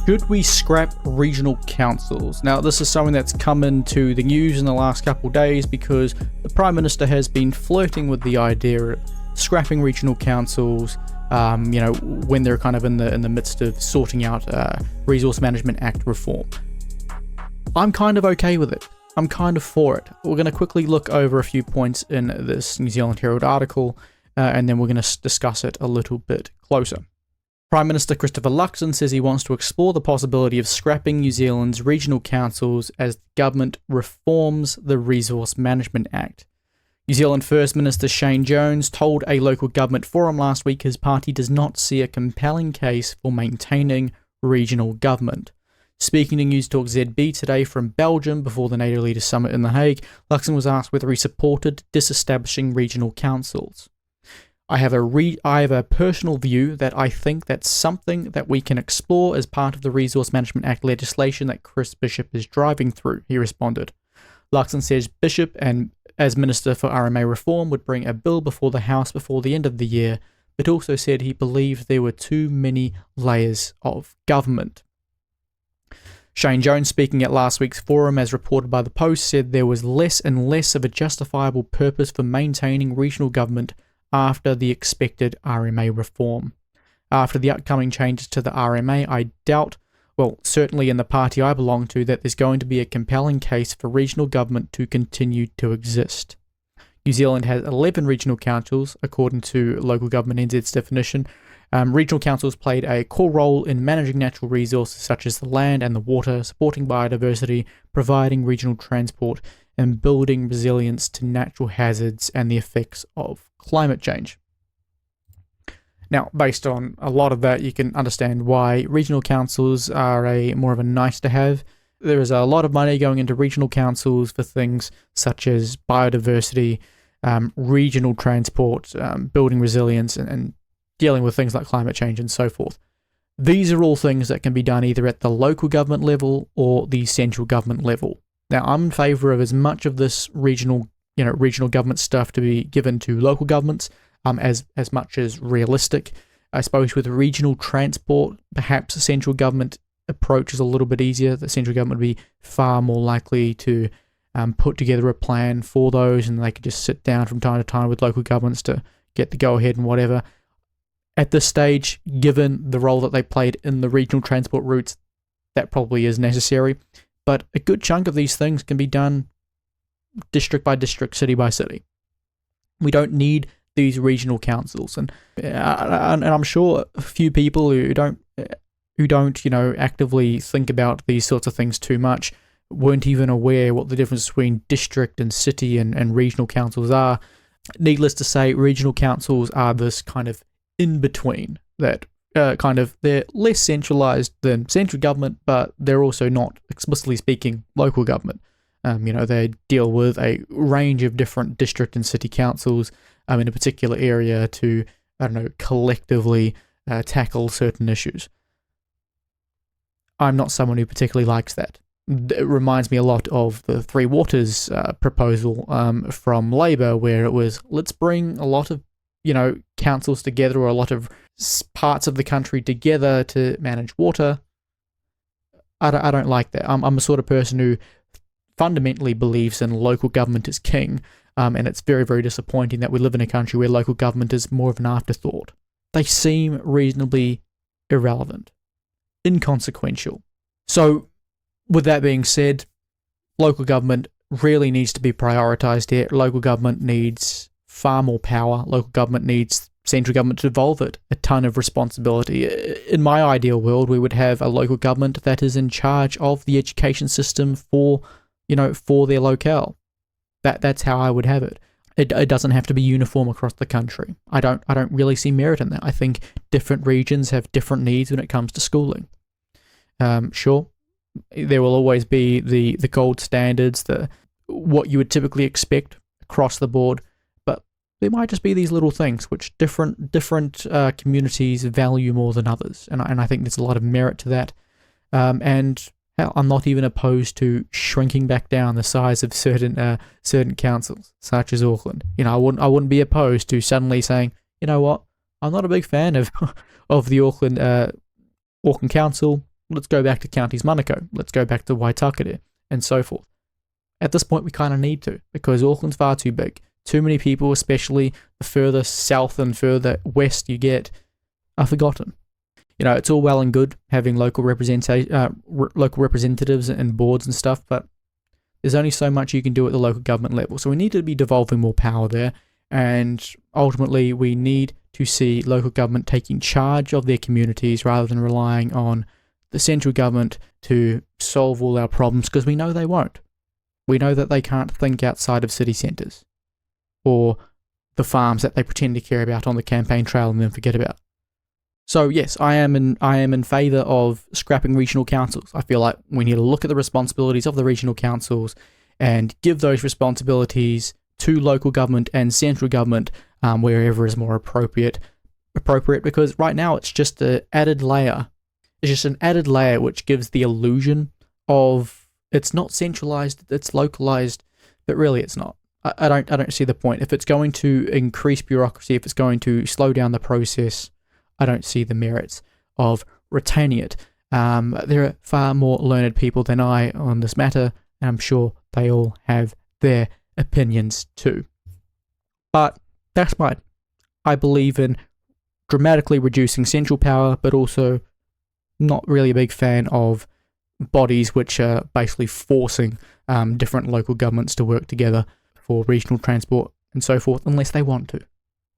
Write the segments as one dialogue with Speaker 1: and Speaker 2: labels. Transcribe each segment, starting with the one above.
Speaker 1: Should we scrap regional councils? Now, this is something that's come into the news in the last couple of days because the Prime Minister has been flirting with the idea of scrapping regional councils, when they're kind of in the midst of sorting out Resource Management Act reform. I'm kind of okay with it. I'm kind of for it. We're going to quickly look over a few points in this New Zealand Herald article, and then we're going to discuss it a little bit closer. Prime Minister Christopher Luxon says he wants to explore the possibility of scrapping New Zealand's regional councils as the government reforms the Resource Management Act. New Zealand First Minister Shane Jones told a local government forum last week his party does not see a compelling case for maintaining regional government. Speaking to News Talk ZB today from Belgium before the NATO Leaders Summit in The Hague, Luxon was asked whether he supported disestablishing regional councils. I have a personal view that I think that's something that we can explore as part of the Resource Management Act legislation that Chris Bishop is driving through, he responded. Luxon says Bishop, and as Minister for RMA Reform, would bring a bill before the House before the end of the year, but also said he believed there were too many layers of government. Shane Jones, speaking at last week's forum as reported by The Post, said there was less and less of a justifiable purpose for maintaining regional government after the expected RMA reform. After the upcoming changes to the RMA, I doubt, certainly in the party I belong to, that there's going to be a compelling case for regional government to continue to exist. New Zealand has 11 regional councils, according to Local Government NZ's definition. Regional councils played a core role in managing natural resources such as the land and the water, supporting biodiversity, providing regional transport, and building resilience to natural hazards and the effects of climate change. Now, based on a lot of that, you can understand why regional councils are more of a nice to have. There is a lot of money going into regional councils for things such as biodiversity, regional transport, building resilience, and dealing with things like climate change and so forth. These are all things that can be done either at the local government level or the central government level. Now, I'm in favour of as much of this regional government stuff to be given to local governments, as much as realistic. I suppose with regional transport, perhaps the central government approach is a little bit easier. The central government would be far more likely to put together a plan for those, and they could just sit down from time to time with local governments to get the go-ahead and whatever. At this stage, given the role that they played in the regional transport routes, that probably is necessary. But a good chunk of these things can be done district by district, city by city. We don't need these regional councils, and I'm sure a few people who don't actively think about these sorts of things too much weren't even aware what the difference between district and city and regional councils are. Needless to say, regional councils are this kind of in between that they're less centralized than central government, but they're also not explicitly speaking local government. They deal with a range of different district and city councils in a particular area to, collectively tackle certain issues. I'm not someone who particularly likes that. It reminds me a lot of the Three Waters proposal from Labour, where it was, let's bring a lot of, councils together, or a lot of parts of the country together to manage water. I don't like that. I'm a sort of person who fundamentally believes in local government as king, and it's very, very disappointing that we live in a country where local government is more of an afterthought. They seem reasonably irrelevant, inconsequential. So, with that being said, local government really needs to be prioritised here. Local government needs far more power. Local government needs central government to devolve it a ton of responsibility. In my ideal world, we would have a local government that is in charge of the education system for their locale. That's how I would have it. It doesn't have to be uniform across the country. I don't really see merit in that. I think different regions have different needs when it comes to schooling. Sure, there will always be the gold standards, what you would typically expect across the board, but there might just be these little things which different communities value more than others, and I think there's a lot of merit to that. And hell, I'm not even opposed to shrinking back down the size of certain councils, such as Auckland. I wouldn't be opposed to suddenly saying, you know what, I'm not a big fan of of the Auckland Council. Let's go back to Counties Manukau. Let's go back to Waitakere, and so forth. At this point, we kind of need to, because Auckland's far too big. Too many people, especially the further south and further west you get, are forgotten. It's all well and good having local representatives and boards and stuff, but there's only so much you can do at the local government level. So we need to be devolving more power there, and ultimately we need to see local government taking charge of their communities rather than relying on the central government to solve all our problems, because we know they won't. We know that they can't think outside of city centres or the farms that they pretend to care about on the campaign trail and then forget about. So yes, I am in favour of scrapping regional councils. I feel like we need to look at the responsibilities of the regional councils and give those responsibilities to local government and central government wherever is more appropriate, because right now it's just an added layer. It's just an added layer which gives the illusion of it's not centralised, it's localised, but really it's not. I don't see the point. If it's going to increase bureaucracy, if it's going to slow down the process, I don't see the merits of retaining it. There are far more learned people than I on this matter, and I'm sure they all have their opinions too. But that's mine. I believe in dramatically reducing central power, but also not really a big fan of bodies which are basically forcing different local governments to work together for regional transport and so forth, unless they want to. It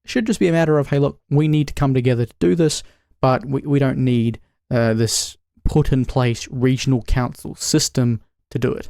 Speaker 1: should just be a matter of, hey, look, we need to come together to do this, but we don't need this put in place regional council system to do it.